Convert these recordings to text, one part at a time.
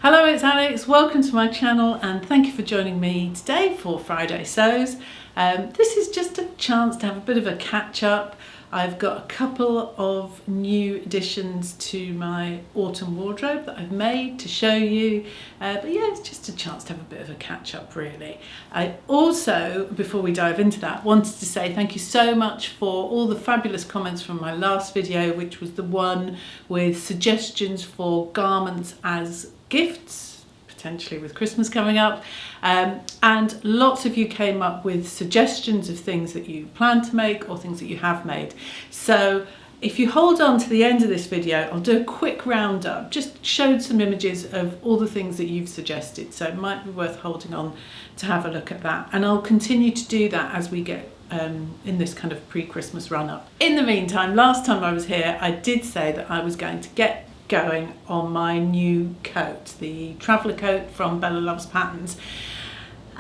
Hello, it's Alex. Welcome to my channel and thank you for joining me today for Friday Sews. This is just a chance to have a bit of a catch up. I've got a couple of new additions to my autumn wardrobe that I've made to show you, but yeah, it's just a chance to have a bit of a catch up really. I also, before we dive into that, wanted to say thank you so much for all the fabulous comments from my last video, which was the one with suggestions for garments as gifts, potentially with Christmas coming up, and lots of you came up with suggestions of things that you plan to make or things that you have made. So if you hold on to the end of this video, I'll do a quick roundup, just showed some images of all the things that you've suggested, so it might be worth holding on to have a look at that, and I'll continue to do that as we get in this kind of pre-Christmas run-up. In the meantime, last time I was here I did say that I was going to get going on my new coat, the traveller coat from Bella Loves Patterns,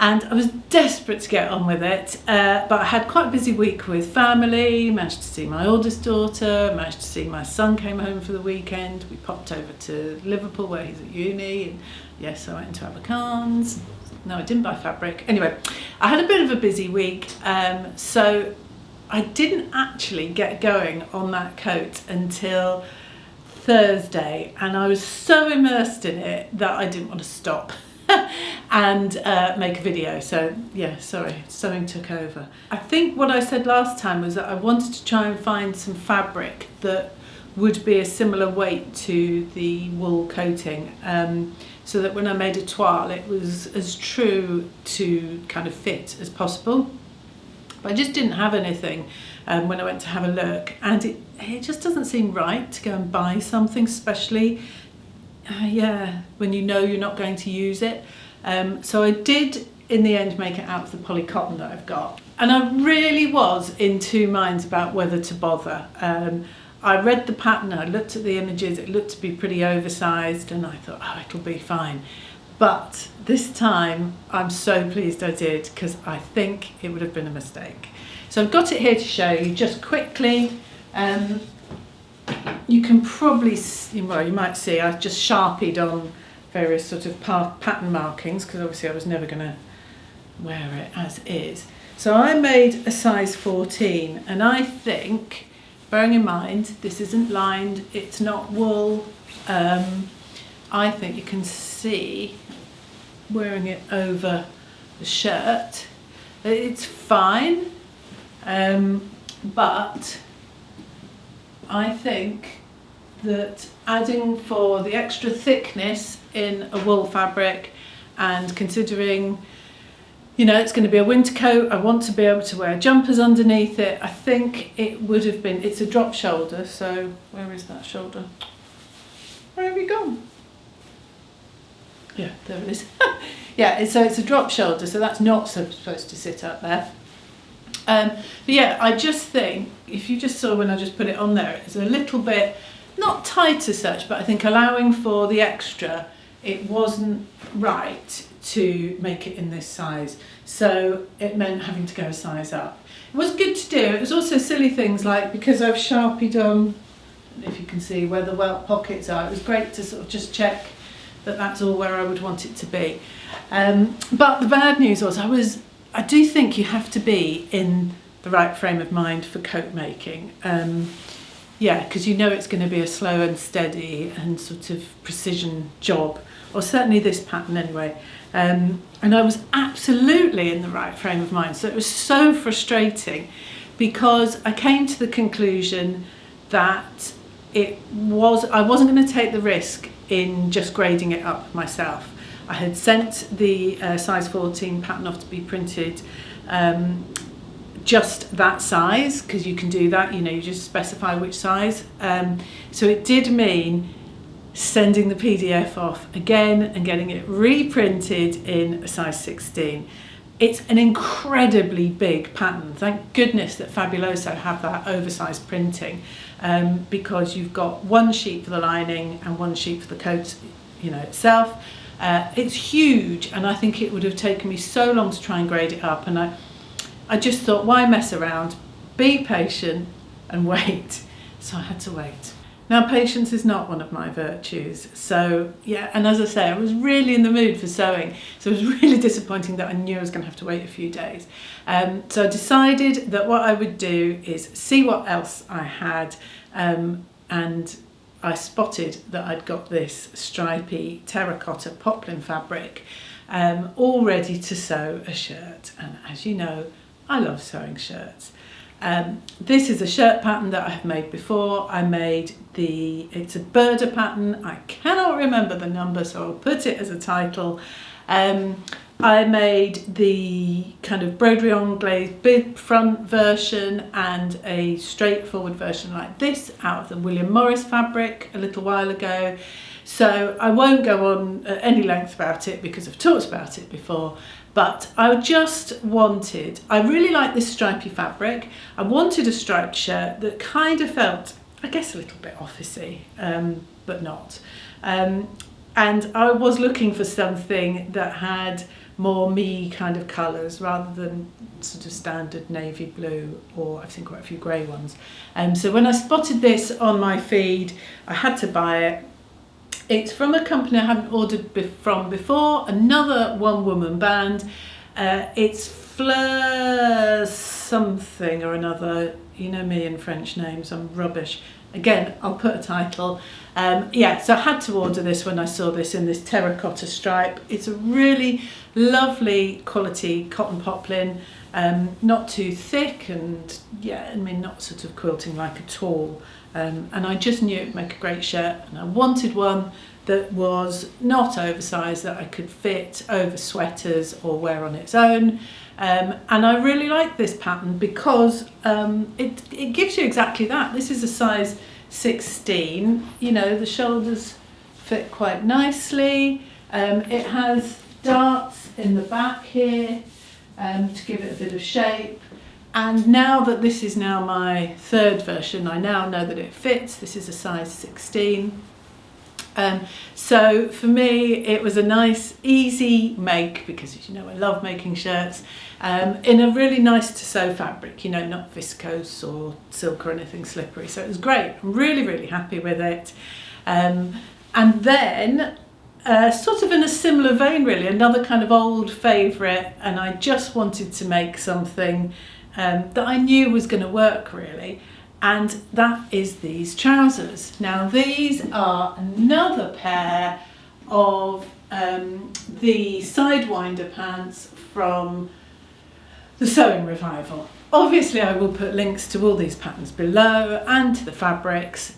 and I was desperate to get on with it, but I had quite a busy week with family, managed to see my oldest daughter, managed to see my son came home for the weekend, we popped over to Liverpool where he's at uni, and yes, I went into Abercarn's. No, I didn't buy fabric. Anyway, I had a bit of a busy week, so I didn't actually get going on that coat until Thursday, and I was so immersed in it that I didn't want to stop and make a video. So yeah, sorry, sewing took over. I think what I said last time was that I wanted to try and find some fabric that would be a similar weight to the wool coating, so that when I made a toile it was as true to kind of fit as possible. But I just didn't have anything when I went to have a look, and it just doesn't seem right to go and buy something, especially when you know you're not going to use it. So I did in the end make it out of the poly cotton that I've got, and I really was in two minds about whether to bother. I read the pattern, I looked at the images, it looked to be pretty oversized, and I thought, oh, it'll be fine. But this time I'm so pleased I did, because I think it would have been a mistake. So I've got it here to show you just quickly. You can probably see, well, you might see I've just sharpied on various sort of pattern markings, because obviously I was never going to wear it as is. So I made a size 14, and I think, bearing in mind this isn't lined, it's not wool, I think you can see, wearing it over the shirt, it's fine, but I think that adding for the extra thickness in a wool fabric, and considering, you know, it's going to be a winter coat, I want to be able to wear jumpers underneath it, I think it would have been, it's a drop shoulder, so where is that shoulder? Where have you gone? Yeah, there it is. Yeah, so it's a drop shoulder, so that's not supposed to sit up there. But yeah, I just think, if you just saw when I just put it on there, it's a little bit, not tight as such, but I think allowing for the extra, it wasn't right to make it in this size. So it meant having to go a size up. It was good to do. It was also silly things like, because I've sharpied on, if you can see where the welt pockets are, it was great to sort of just check that that's all where I would want it to be. But the bad news was I do think you have to be in the right frame of mind for coat making. Yeah, because you know it's going to be a slow and steady and sort of precision job, or certainly this pattern anyway. And I was absolutely in the right frame of mind. So it was so frustrating, because I came to the conclusion that I wasn't going to take the risk in just grading it up myself. I had sent the size 14 pattern off to be printed, just that size, because you can do that, you know, you just specify which size. So it did mean sending the PDF off again and getting it reprinted in a size 16. It's an incredibly big pattern. Thank goodness that Fabuloso have that oversized printing, because you've got one sheet for the lining and one sheet for the coat, you know, itself. It's huge, and I think it would have taken me so long to try and grade it up, and I just thought, why mess around, be patient and wait. So I had to wait. Now, patience is not one of my virtues. So, yeah, and as I say, I was really in the mood for sewing. So it was really disappointing that I knew I was going to have to wait a few days. So I decided that what I would do is see what else I had. And I spotted that I'd got this stripy terracotta poplin fabric all ready to sew a shirt. And as you know, I love sewing shirts. This is a shirt pattern that I have made before. It's a Burda pattern. I cannot remember the number, so I'll put it as a title. I made the kind of broderie anglaise bib front version and a straightforward version like this out of the William Morris fabric a little while ago. So I won't go on at any length about it because I've talked about it before. But I really like this stripy fabric. I wanted a striped shirt that kind of felt, I guess, a little bit officey, but not. And I was looking for something that had more me kind of colours rather than sort of standard navy blue, or I've seen quite a few grey ones. So when I spotted this on my feed, I had to buy it. It's from a company I hadn't ordered from before, another one-woman band. It's Fleur something or another. You know me and French names, I'm rubbish. Again, I'll put a title. Yeah, so I had to order this when I saw this in this terracotta stripe. It's a really lovely quality cotton poplin, not too thick, and yeah, I mean, not sort of quilting like at all. And I just knew it would make a great shirt, and I wanted one that was not oversized, that I could fit over sweaters or wear on its own. And I really like this pattern because it gives you exactly that. This is a size 16, you know, the shoulders fit quite nicely. It has darts in the back here to give it a bit of shape. And now that this is now my third version, I now know that it fits. This is a size 16. So for me, it was a nice, easy make, because as you know, I love making shirts, in a really nice to sew fabric, you know, not viscose or silk or anything slippery. So it was great. I'm really, really happy with it. And then, sort of in a similar vein, really, another kind of old favourite, and I just wanted to make something that I knew was going to work, really. And that is these trousers. Now these are another pair of the Sidewinder pants from the Sewing Revival. Obviously I will put links to all these patterns below and to the fabrics.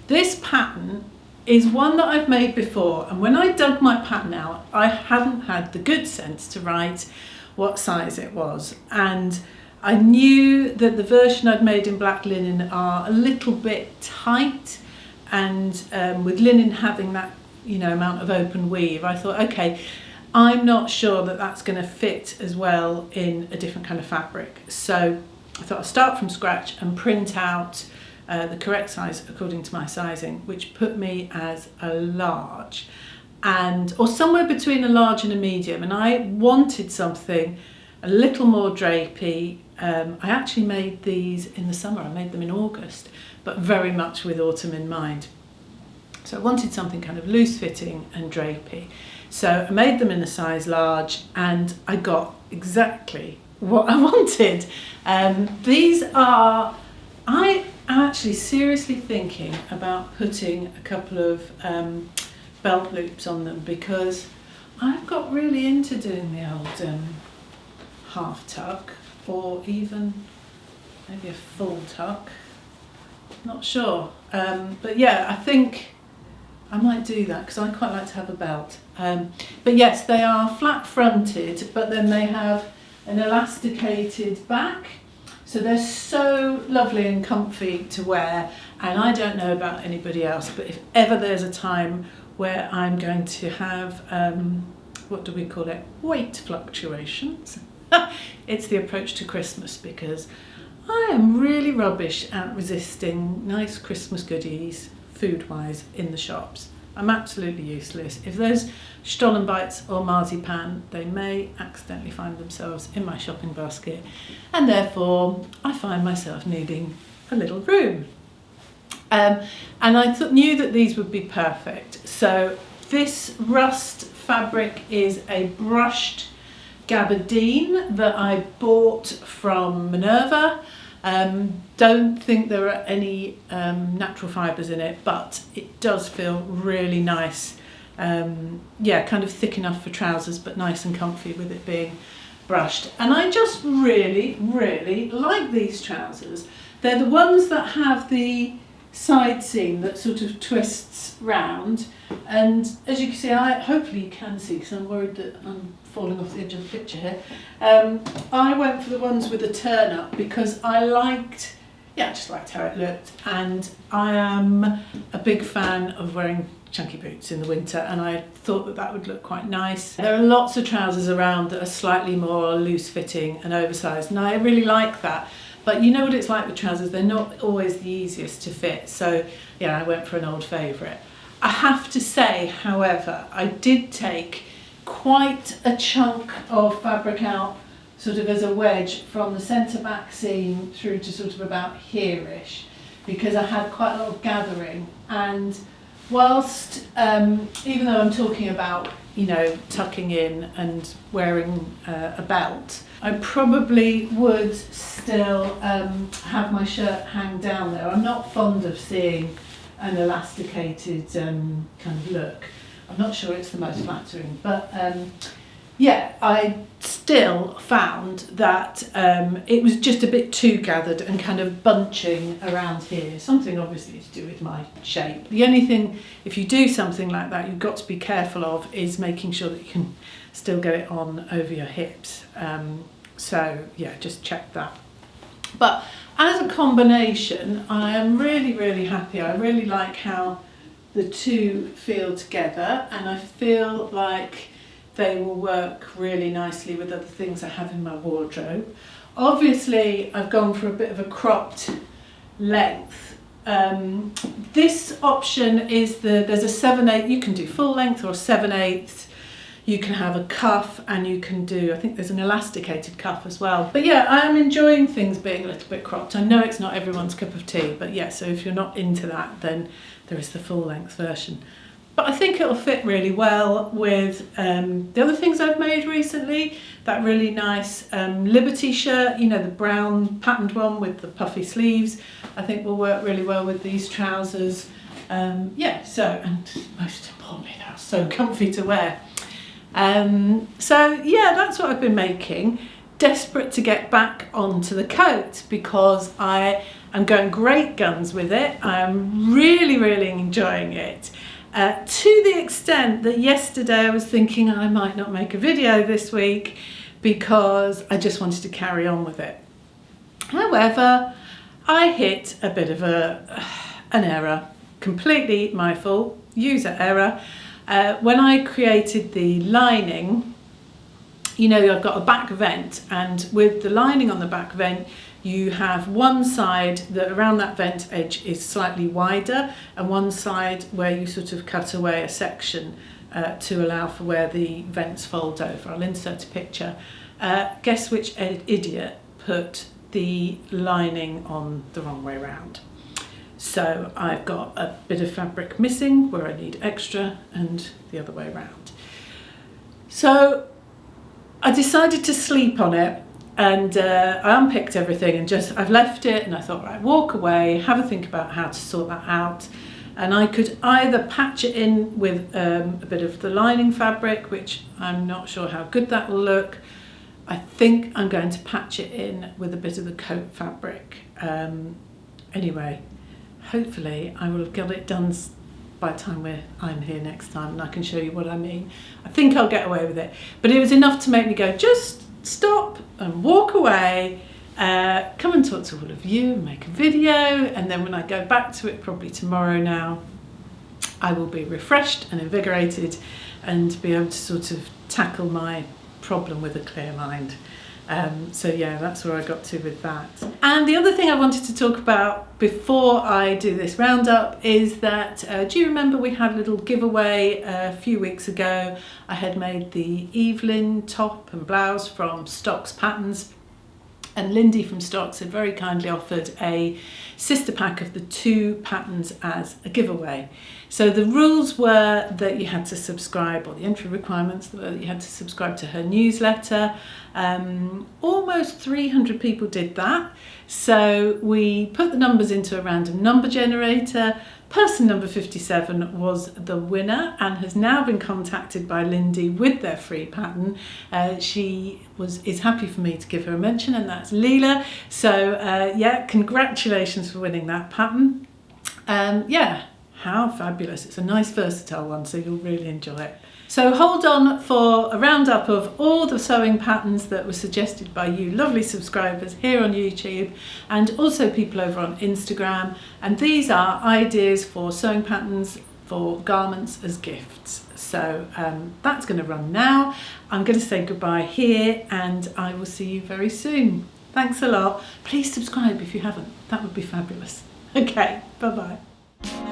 This pattern is one that I've made before, and when I dug my pattern out, I hadn't had the good sense to write what size it was, and I knew that the version I'd made in black linen are a little bit tight, and with linen having that, you know, amount of open weave, I thought, okay, I'm not sure that that's going to fit as well in a different kind of fabric. So I thought I'll start from scratch and print out the correct size according to my sizing, which put me as a large, or somewhere between a large and a medium. And I wanted something a little more drapey. I actually made these in the summer. I made them in August, but very much with autumn in mind. So I wanted something kind of loose fitting and drapey. So I made them in a size large, and I got exactly what I wanted. These are, I am actually seriously thinking about putting a couple of belt loops on them, because I've got really into doing the old half tuck, or even maybe a full tuck, not sure, but yeah, I think I might do that because I quite like to have a belt. But yes, they are flat fronted, but then they have an elasticated back, so they're so lovely and comfy to wear. And I don't know about anybody else, but if ever there's a time where I'm going to have what do we call it, weight fluctuations, it's the approach to Christmas, because I am really rubbish at resisting nice Christmas goodies food-wise in the shops. I'm absolutely useless. If there's Stollenbites or marzipan, they may accidentally find themselves in my shopping basket, and therefore I find myself needing a little room. And I knew that these would be perfect. So this rust fabric is a brushed gabardine that I bought from Minerva. Don't think there are any natural fibres in it, but it does feel really nice. Yeah, kind of thick enough for trousers, but nice and comfy with it being brushed. And I just really, really like these trousers. They're the ones that have the side seam that sort of twists round, and as you can see, hopefully you can see because I'm worried that I'm falling off the edge of the picture here. I went for the ones with a turn up because I just liked how it looked, and I am a big fan of wearing chunky boots in the winter, and I thought that that would look quite nice. There are lots of trousers around that are slightly more loose fitting and oversized, and I really like that. But you know what it's like with trousers, they're not always the easiest to fit. So yeah, I went for an old favourite. I have to say, however, I did take quite a chunk of fabric out sort of as a wedge from the centre back seam through to sort of about here-ish, because I had quite a lot of gathering. And whilst, even though I'm talking about, you know, tucking in and wearing a belt, I probably would still have my shirt hang down there. I'm not fond of seeing an elasticated kind of look. I'm not sure it's the most flattering, but yeah, I still found that it was just a bit too gathered and kind of bunching around here. Something obviously to do with my shape. The only thing, if you do something like that, you've got to be careful of is making sure that you can still get it on over your hips. So yeah, just check that. But as a combination, I am really, really happy. I really like how the two feel together, and I feel like they will work really nicely with other things I have in my wardrobe. Obviously, I've gone for a bit of a cropped length. This option is there's a 7/8, you can do full length or 7/8. You can have a cuff, and you can do, I think there's an elasticated cuff as well. But yeah, I am enjoying things being a little bit cropped. I know it's not everyone's cup of tea, but yeah, so if you're not into that, then there is the full length version. But I think it'll fit really well with the other things I've made recently. That really nice Liberty shirt, you know, the brown patterned one with the puffy sleeves, I think will work really well with these trousers. Yeah, so, and most importantly, they're so comfy to wear. So yeah, that's what I've been making. Desperate to get back onto the coat because I am going great guns with it. I'm really, really enjoying it. To the extent that yesterday I was thinking I might not make a video this week because I just wanted to carry on with it. However, I hit a bit of an error, completely my fault, user error. When I created the lining, you know, I've got a back vent, and with the lining on the back vent, you have one side that around that vent edge is slightly wider, and one side where you sort of cut away a section to allow for where the vents fold over. I'll insert a picture. Guess which idiot put the lining on the wrong way around? So I've got a bit of fabric missing where I need extra, and the other way around. So I decided to sleep on it, and I unpicked everything and I've left it, and I thought, right, walk away, have a think about how to sort that out. And I could either patch it in with a bit of the lining fabric, which I'm not sure how good that will look. I think I'm going to patch it in with a bit of the coat fabric. Anyway, hopefully I will have got it done by the time I'm here next time, and I can show you what I mean. I think I'll get away with it. But it was enough to make me go, just stop and walk away, come and talk to all of you and make a video, and then when I go back to it, probably tomorrow now, I will be refreshed and invigorated and be able to sort of tackle my problem with a clear mind. So yeah, that's where I got to with that. And the other thing I wanted to talk about before I do this roundup is that, do you remember we had a little giveaway a few weeks ago? I had made the Evelyn top and blouse from Stocks Patterns, And Lindy from Stocks had very kindly offered a sister pack of the 2 patterns as a giveaway. So the rules were that you had to subscribe, or the entry requirements were that you had to subscribe to her newsletter. Almost 300 people did that. So we put the numbers into a random number generator. Person number 57 was the winner and has now been contacted by Lindy with their free pattern. She is happy for me to give her a mention, and that's Leela. So yeah, congratulations for winning that pattern. Yeah, how fabulous. It's a nice versatile one, so you'll really enjoy it. So hold on for a roundup of all the sewing patterns that were suggested by you lovely subscribers here on YouTube, and also people over on Instagram. And these are ideas for sewing patterns for garments as gifts. So that's going to run now. I'm going to say goodbye here, and I will see you very soon. Thanks a lot. Please subscribe if you haven't. That would be fabulous. Okay, bye-bye.